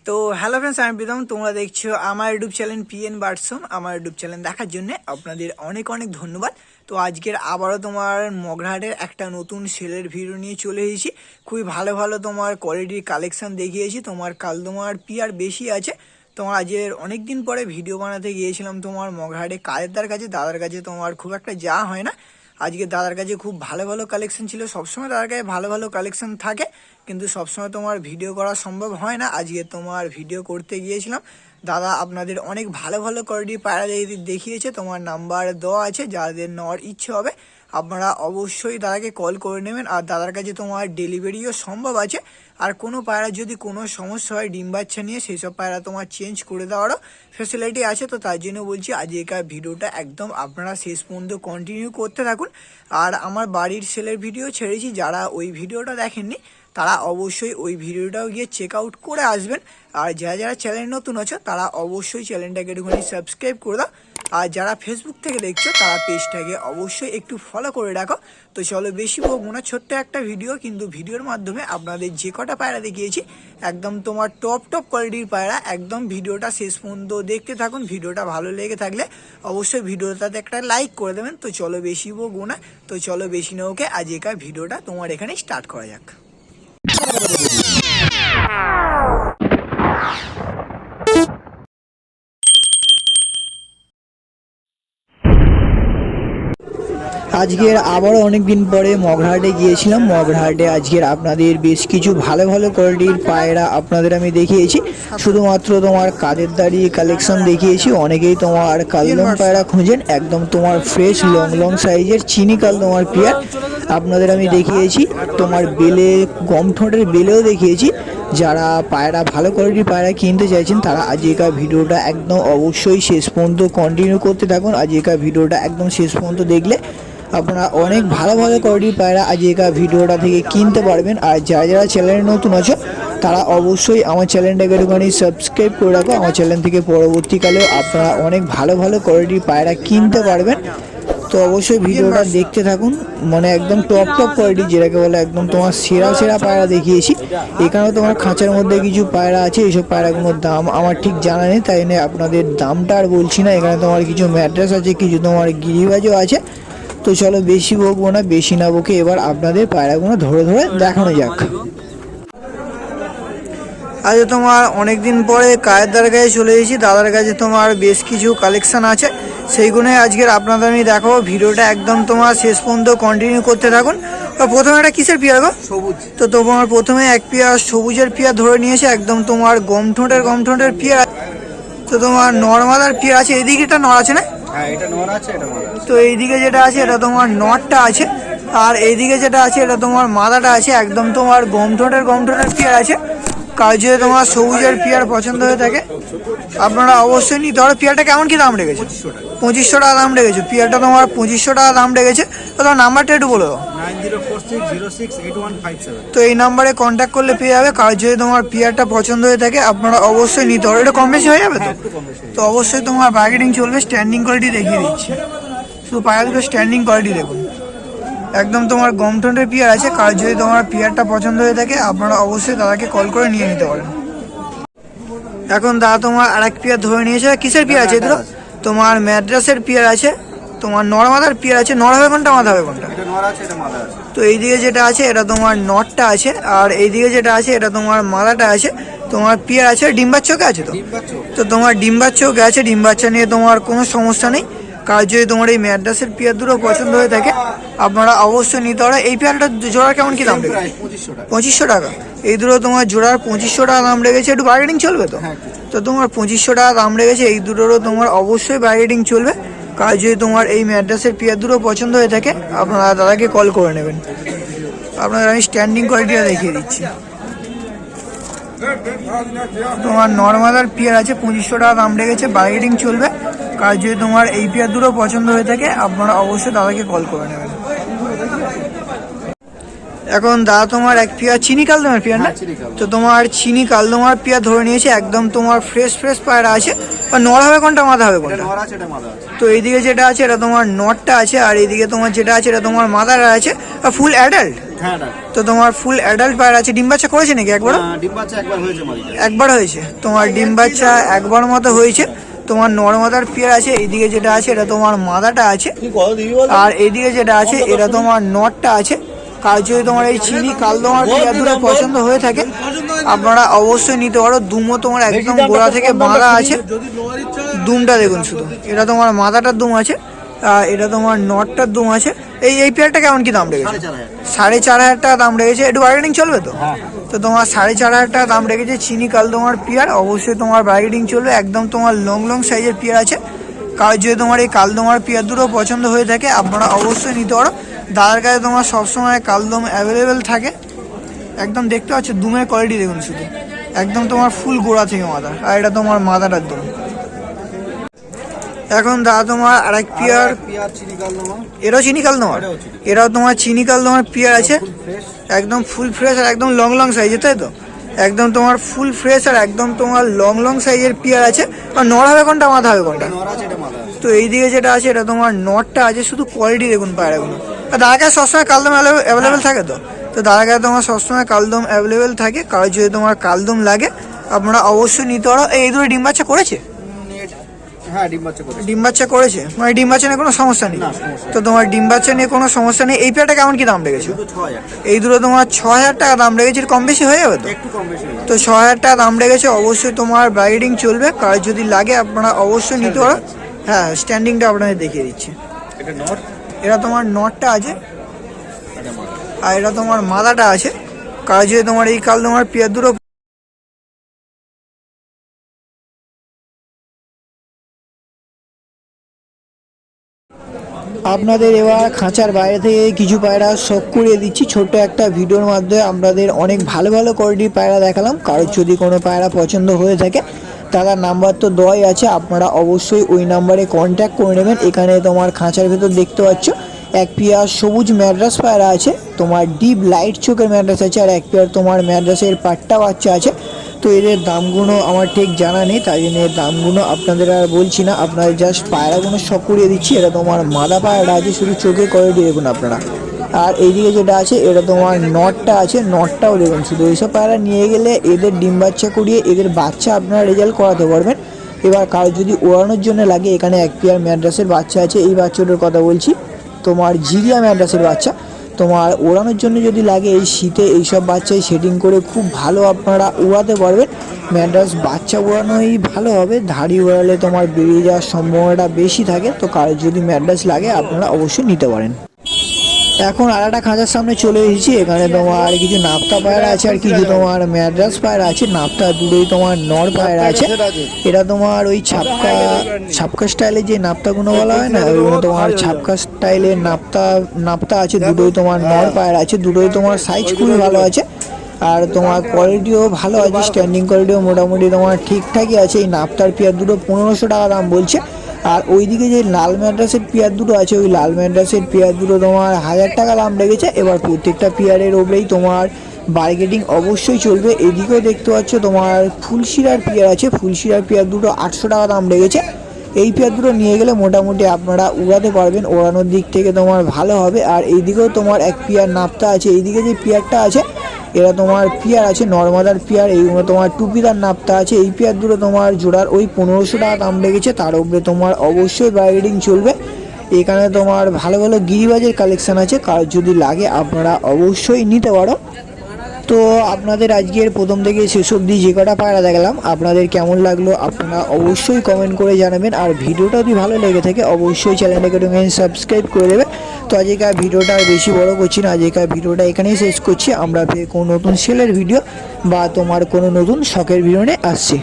তো hello friends, আমি প্রীতম। তোমরা দেখছো আমার ইউটিউব চ্যানেল পিএন বার্ডসন। আমার ইউটিউব চ্যানেল দেখার জন্য আপনাদের অনেক অনেক ধন্যবাদ। তো আজকের আবারও তোমার মগরাহাটের একটা নতুন সেলের ভিডিও নিয়ে চলে এসেছি। খুবই ভালো ভালো তোমার কোয়ালিটির কালেকশন দেখিয়েছি। তোমার কাল তোমার পিয়ার বেশি আছে। তোমার আজকের অনেক দিন পরে ভিডিও বানাতে গিয়েছিলাম তোমার মগরাহাটে কালেদার কাছে, দাদার কাছে। তোমার খুব একটা যাওয়া হয় না। আজকে দাদার কাছে খুব ভালো ভালো কালেকশন ছিল। সবসময় দাদার কাছে ভালো ভালো কালেকশন থাকে, কিন্তু সবসময় তোমার ভিডিও করা সম্ভব হয় না। আজকে তোমার ভিডিও করতে গিয়েছিলাম। দাদা আপনাদের অনেক ভালো ভালো কোয়ালিটির পায়রা দেখিয়েছে। তোমার নাম্বার দেওয়া আছে, যাদের নেওয়ার ইচ্ছে হবে আপনারা অবশ্যই দাদাকে কল করে নেবেন। আর দাদার কাছে তোমার ডেলিভারিও সম্ভব আছে। আর কোনো পায়রা যদি কোনো সমস্যা হয় ডিম বাচ্চা নিয়ে, সেই সব পায়রা তোমার চেঞ্জ করে দেওয়ারও ফ্যাসিলিটি আছে। তো তার জন্য বলছি আজকের ভিডিওটা একদম আপনারা শেষ পর্যন্ত কন্টিনিউ করতে থাকুন। আর আমার বাড়ির সেলের ভিডিও ছেড়েছি, যারা ওই ভিডিওটা দেখেননি তারা অবশ্যই ওই ভিডিওটাও গিয়ে চেক আউট করে আসবেন। আর যারা যারা চ্যানেল নতুন আছো তারা অবশ্যই চ্যানেলটাকে একটুখানি সাবস্ক্রাইব করে দাও। আর যারা ফেসবুক থেকে দেখছো তারা পেজটাকে অবশ্যই একটু ফলো করে রাখো। তো চলো বেশি বলবো না, ছোট্ট একটা ভিডিও, কিন্তু ভিডিওর মাধ্যমে আপনাদের যে কটা পায়রা দেখিয়েছি একদম তোমার টপ টপ কোয়ালিটির পায়রা। একদম ভিডিওটা শেষ পর্যন্ত দেখতে থাকুন। ভিডিওটা ভালো লেগে থাকলে অবশ্যই ভিডিওটাতে একটা লাইক করে দেবেন। তো চলো বেশি বলবো না, তো চলো বেশি না ওকে আজকের ভিডিওটা তোমার এখানে স্টার্ট করা যাক। আজকের আবারও অনেক দিন পরে মগরাহাটে গিয়েছিলাম। মগরাহাটে আজকের আপনাদের বেশ কিছু ভালো ভালো কোয়ালিটির পায়রা আপনাদের আমি দেখিয়েছি। শুধুমাত্র তোমার কাদের দাড়ি কালেকশন দেখিয়েছি। অনেকেই তোমার কালদম পায়রা খুঁজেন, একদম তোমার ফ্রেশ লং লং সাইজের চিনি কাল তোমার পিয়ার আপনাদের আমি দেখিয়েছি। তোমার বেলে গম ঠোঁটের বেলেও দেখিয়েছি। যারা পায়রা ভালো কোয়ালিটির পায়রা কিনতে চাইছেন তারা আজকের ভিডিওটা একদম অবশ্যই শেষ পর্যন্ত কন্টিনিউ করতে থাকুন। আজকের ভিডিওটা একদম শেষ পর্যন্ত দেখলে আপনারা অনেক ভালো ভালো কোয়ালিটির পায়রা আজকের ভিডিওটা থেকে কিনতে পারবেন। আর যারা যারা চ্যানেলে নতুন আছো তারা অবশ্যই আমার চ্যানেলটাকে একটুখানি সাবস্ক্রাইব করে রাখো। আমার চ্যানেল থেকে পরবর্তীকালেও আপনারা অনেক ভালো ভালো কোয়ালিটির পায়রা কিনতে পারবেন। তো অবশ্যই ভিডিওটা দেখতে থাকুন। মানে একদম টপ টপ কোয়ালিটি যেটাকে বলে একদম তোমার সেরা সেরা পায়রা দেখিয়েছি। এখানেও তোমার খাঁচার মধ্যে কিছু পায়রা আছে। এইসব পায়রাগুলোর দাম আমার ঠিক জানা নেই, তাই নিয়ে আপনাদের দামটা আর বলছি না। এখানে তোমার কিছু ম্যাড্রাস আছে, কিছু তোমার গিরিবাজও আছে। তো চলো বেশি বকবো না, বেশি না বকে এবার আপনাদের পায়রাগুলো ধরে ধরে দেখানো যাক। আজ তোমার অনেক দিন পরে কায়েদার কাছে চলে এসেছি। দাদার কাছে তোমার বেশ কিছু কালেকশন আছে, সেইগুলোই আজকের আপনাদের আমি দেখাবো। ভিডিওটা একদম তোমার শেষ পর্যন্ত কন্টিনিউ করতে থাকুন। তো প্রথমে একটা কিসের পিয়ার গো? সবুজ। তো তোমার প্রথমে এক পিয়ার সবুজের পিয়ার ধরে নিয়েছে, একদম তোমার গম ঠোঁটের পিয়ার। তো তোমার নর্মাদার পিয়ার আছে, এদিকে এটা নর আছে না? হ্যাঁ, এটা নর আছে, এটা মাদা আছে। তো এইদিকে যেটা আছে এটা তোমার নটটা আছে, আর এইদিকে যেটা আছে এটা তোমার মাদাটা আছে। একদম তোমার গম ঠোঁটের পিয়ার আছে। কাজ যদি তোমার সবুজের পিয়ার পছন্দ হয়ে থাকে আপনারা অবশ্যই নিতে হবে। পিয়ারটা কেমন কি দাম রেখেছে? 2500 টাকা দাম রেখেছে। পিয়ারটা তোমার 2500 টাকা দাম রেখেছে। তো তোমার নাম্বারটা একটু বলে দাও। 9046068157। তো এই নাম্বারে কন্ট্যাক্ট করলে পেয়ে যাবে। কাজ যদি তোমার পিয়ারটা পছন্দ হয়ে থাকে আপনারা অবশ্যই নিতে হবে। এটা কম বেশি হয়ে যাবে তো? তো অবশ্যই তোমার বার্গেনিং চলবে। স্ট্যান্ডিং কোয়ালিটি দেখিয়ে দিচ্ছি, শুধু পায়রা দুটো স্ট্যান্ডিং কোয়ালিটি দেখুন। একদম তোমার গম ঠোঁটের পিয়ার আছে। কার যদি তোমার পিয়ারটা পছন্দ হয়ে থাকে আপনারা অবশ্যই দাদাকে কল করে নিয়ে নিতে পারেন। এখন দাদা তোমার আর এক পিয়ার ধরে নিয়েছে। কিসের পিয়ার আছে এগুলো? তোমার ম্যাড্রাসের পিয়ার আছে, তোমার নরমাদার পিয়ার আছে। নর হবে কোনটা, মাদা হবে কোনটা? এটা নর আছে, এটা মাদা আছে। তো এইদিকে যেটা আছে এটা তোমার নটটা আছে, আর এইদিকে যেটা আছে এটা তোমার মাদাটা আছে। তোমার পিয়ার আছে, ডিম্বার চোখে আছে। তো তোমার ডিম্বার চোখে আছে। ডিম বাচ্চা নিয়ে তোমার কোনো সমস্যা নেই। কার যদি তোমার এই ম্যাড্রাসের পিয়ার দুটো পছন্দ হয়ে থাকে আপনারা অবশ্যই নিতে পারো। এই পেয়ারটা জোড়া কেমন কি দাম রেখেছে? 2500 টাকা। এই দুটো তোমার জোড়ার 2500 টাকা দাম রেখেছে। একটু বার্গেনিং চলবে তো? তো তোমার 2500 টাকা দাম রেখেছে। এই দুটোরও তোমার অবশ্যই বার্গেনিং চলবে। কার যদি তোমার এই ম্যাড্রাসের পিয়ার দুটো পছন্দ হয়ে থাকে আপনারা দাদাকে কল করে নেবেন। আপনাদের আমি স্ট্যান্ডিং কোয়ালিটিটা দেখিয়ে দিচ্ছি। তোমার নর্মাদার পিয়ার আছে, 2500 টাকা দাম রেখেছে। বার্গেনিং চলবে। কার যদি তোমার এই পিয়ার দুটো পছন্দ হয়ে থাকে আপনারা অবশ্যই দাদাকে কল করে নেবেন। এখন দাদা তোমার এক পিয়ার চিনি কালদমার পিয়ার না? তো তোমার চিনি কালদমার পিয়ার ধরে নিয়েছে। একদম তোমার ফ্রেশ পায়রা আছে। আর নর হবে কোনটা, মাদা হবে কোনটা? তো এইদিকে যেটা আছে এটা তোমার নটটা আছে, আর এইদিকে তোমার যেটা আছে এটা তোমার মাদার আছে। আর ফুল অ্যাডাল্ট? হ্যাঁ ডাক্তার। তো তোমার ফুল অ্যাডাল্ট পায়রা আছে, ডিম বাচ্চা করেছে নাকি একবার? ডিম বাচ্চা একবার হয়েছে মাদিটা। একবার হয়েছে তোমার ডিম বাচ্চা একবার মতো হয়েছে। তোমার নর্মাদার পেয়ার আছে, এইদিকে যেটা আছে এটা তোমার মাদাটা আছে, আর এইদিকে যেটা আছে এটা তোমার নটটা আছে। কার যদি তোমার এই চিনি কালদমার পেয়ার দুটো পছন্দ হয়ে থাকে আপনারা অবশ্যই নিতে পারো। দুমও তোমার একদম গোড়া থেকে বাঁধা আছে, দুমটা দেখুন শুধু, এটা তোমার মাদাটার দুম আছে, এটা তোমার নটটার দুম আছে। এই পেয়ারটা কেমন কি দাম রেখেছে? 4,500 টাকা দাম রেখেছে। একটু বার্গেনিং চলবে তো? তো তোমার 4,500 টাকা দাম রেখেছে চিনি কালদমার পেয়ার, অবশ্যই তোমার বার্গেনিং চলবে। একদম তোমার লং লং সাইজের পেয়ার আছে। কার যদি তোমার এই কালদমার পেয়ার দুটো পছন্দ হয়ে থাকে আপনারা অবশ্যই নিতে পারো। দাদার কাছে তোমার সবসময় কালদম অ্যাভেলেবেল থাকে। একদম দেখতে পাচ্ছ দুমের কোয়ালিটি দেখুন শুধু, একদম তোমার ফুল গোড়া থেকে মাদার, আর এটা তোমার মাদাটার দুম। এখন দাদা তোমার আরেক পেয়ার, এটাও চিনি কালদমার, এটাও তোমার চিনি কালদমার পেয়ার আছে, একদম ফুল ফ্রেশ আর একদম লং লং সাইজের, তাই তো? একদম তোমার ফুল ফ্রেশ আর একদম তোমার লং লং সাইজের পেয়ার আছে। আর নর হবে কোনটা, মাথা হবে কোনটা? তো এইদিকে যেটা আছে এটা তোমার নটটা আছে, শুধু কোয়ালিটি দেখুন পায়রাগুলো। আর দাদার কাছে সবসময় কালদম অ্যাভেলেবেল থাকে তো? তো দাদার কাছে তোমার সবসময় কালদম অ্যাভেলেবেল থাকে। কারো যদি তোমার কালদম লাগে আপনারা অবশ্যই নিতে পারো। এই দুটো ডিম বাচ্চা করেছে? হ্যাঁ ডিম বাচ্চা করেছে। ডিম বাচ্চা করেছে, মানে ডিম বাচ্চা নিয়ে কোনো সমস্যা নেই? তো তোমার ডিম বাচ্চা নিয়ে কোনো সমস্যা নেই। এই পেয়ারটা কেমন কি দাম রেখেছে? এই দুটো তোমার 6,000 টাকা দাম রেখেছে, কম বেশি হয়ে যাবে তো? একটু কম বেশি। তো 6,000 টাকা দাম রেখেছে, অবশ্যই তোমার ব্রাইডিং চলবে। কার যদি লাগে আপনারা অবশ্যই নিতে পারো। হ্যাঁ স্ট্যান্ডিংটা আপনাদের দেখিয়ে দিচ্ছি, এটা নর, এটা তোমার নটটা আছে আর এটা তোমার মাদাটা আছে। কার যদি তোমার এই কাল তোমার পেয়ার দুটো আপনাদের এবার খাঁচার বাইরে থেকে কিছু পায়রা শখ করিয়ে দিচ্ছি ছোট্ট একটা ভিডিওর মাধ্যমে। আপনাদের অনেক ভালো ভালো কোয়ালিটির পায়রা দেখালাম। কারোর যদি কোনো পায়রা পছন্দ হয়ে থাকে তার নাম্বার তো দেওয়াই আছে, আপনারা অবশ্যই ওই নাম্বারে কন্ট্যাক্ট করে নেবেন। এখানে তোমার খাঁচার ভেতর দেখতে পাচ্ছ এক পেয়ার সবুজ ম্যাড্রাস পায়রা আছে, তোমার ডিপ লাইট চোখের ম্যাড্রাস আছে, আর এক পেয়ার তোমার ম্যাড্রাসের পাট্টা বাচ্চা আছে। তো এদের দামগুলো আমার ঠিক জানা নেই, তাই জন্য এর দামগুলো আপনাদের আর বলছি না, আপনাদের জাস্ট পায়রাগুলো শখ করিয়ে দিচ্ছি। এটা তোমার মাদা পায়রা আছে, শুধু চোখের কোয়ালিটি দেখুন আপনারা। আর এইদিকে যেটা আছে এটা তোমার নটটা আছে, নটটাও দেখুন শুধু। এইসব পায়রা নিয়ে গেলে এদের ডিম বাচ্চা করিয়ে এদের বাচ্চা আপনারা রেজাল্ট করাতে পারবেন। এবার কারো যদি ওড়ানোর জন্য লাগে এখানে এক পেয়ার ম্যাড্রাসের বাচ্চা আছে, এই বাচ্চাটার কথা বলছি, তোমার জিরিয়া ম্যাড্রাসের বাচ্চা। তোমার ওড়ানোর জন্য যদি লাগে এই শীতে এইসব বাচ্চাই সেটিং করে খুব ভালো আপনারা উড়াতে পারবেন। ম্যাড্রাস বাচ্চা ওড়ানোই ভালো হবে, ধাড়ি ওড়ালে তোমার বেরিয়ে যাওয়ার সম্ভাবনাটা বেশি থাকে। তো কারো যদি ম্যাড্রাস লাগে আপনারা অবশ্যই নিতে পারেন। এখন আর একটা খাঁচার সামনে চলে এসেছি, এখানে তোমার কিছু নাপ্তা পায়রা আছে আর কিছু তোমার ম্যাড্রাস পায়রা আছে। নাপ্তা দুটোই তোমার নর পায়রা আছে। এটা তোমার ওই ছাপকা স্টাইলের যে নাপ্তাগুলো বলা হয় না, ওইগুলো তোমার ছাপকা স্টাইলের নাপ্তা আছে। দুটোই তোমার নর পায়রা আছে, দুটোই তোমার সাইজ খুবই ভালো আছে আর তোমার কোয়ালিটিও ভালো আছে, স্ট্যান্ডিং কোয়ালিটিও মোটামুটি তোমার ঠিকঠাকই আছে। এই নাপ্তার পেয়ার দুটো 1,500 টাকা দাম বলছে। আর ওইদিকে যে লাল ম্যাড্রাসের পেয়ার দুটো আছে, ওই লাল ম্যাড্রাসের পেয়ার দুটো তোমার 1,000 টাকা দাম লেগেছে। এবার প্রত্যেকটা পেয়ারের ওপরেই তোমার বার্গেটিং অবশ্যই চলবে। এদিকেও দেখতে পাচ্ছ তোমার ফুলশিরার পেয়ার আছে, ফুলশিরার পেয়ার দুটো 800 টাকা দাম লেগেছে। এই পেয়ার দুটো নিয়ে গেলে মোটামুটি আপনারা উড়াতে পারবেন, ওড়ানোর দিক থেকে তোমার ভালো হবে। আর এইদিকেও তোমার এক পেয়ার নাপ্তা আছে, এইদিকে যে পেয়ারটা আছে এরা তোমার পেয়ার আছে নর্মাদার পেয়ার, এইগুলো তোমার টুপিদার নাপ্তা আছে। এই পেয়ার দুটো তোমার জোড়ার ওই 1,500 টাকা দাম লেগেছে, তার উপরে তোমার অবশ্যই বার্গেটিং চলবে। এখানে তোমার ভালো ভালো গিরিবাজের কালেকশান আছে, কার যদি লাগে আপনারা অবশ্যই নিতে পারো। তো আপনাদের আজকের প্রথম থেকে শেষ অবধি যে কটা পায়রা দেখালাম আপনাদের কেমন লাগলো আপনারা অবশ্যই কমেন্ট করে জানাবেন। আর ভিডিওটা যদি ভালো লেগে থাকে অবশ্যই চ্যানেলটাকে সাবস্ক্রাইব করে দেবে। তো আজকের ভিডিওটা আর বেশি বড় করছি না, আজকের ভিডিওটা এখানেই শেষ করছি। আমরা ফের কোনো নতুন সেলের ভিডিও বা তোমার কোনো নতুন শখের ভিডিও নিয়ে আসছি।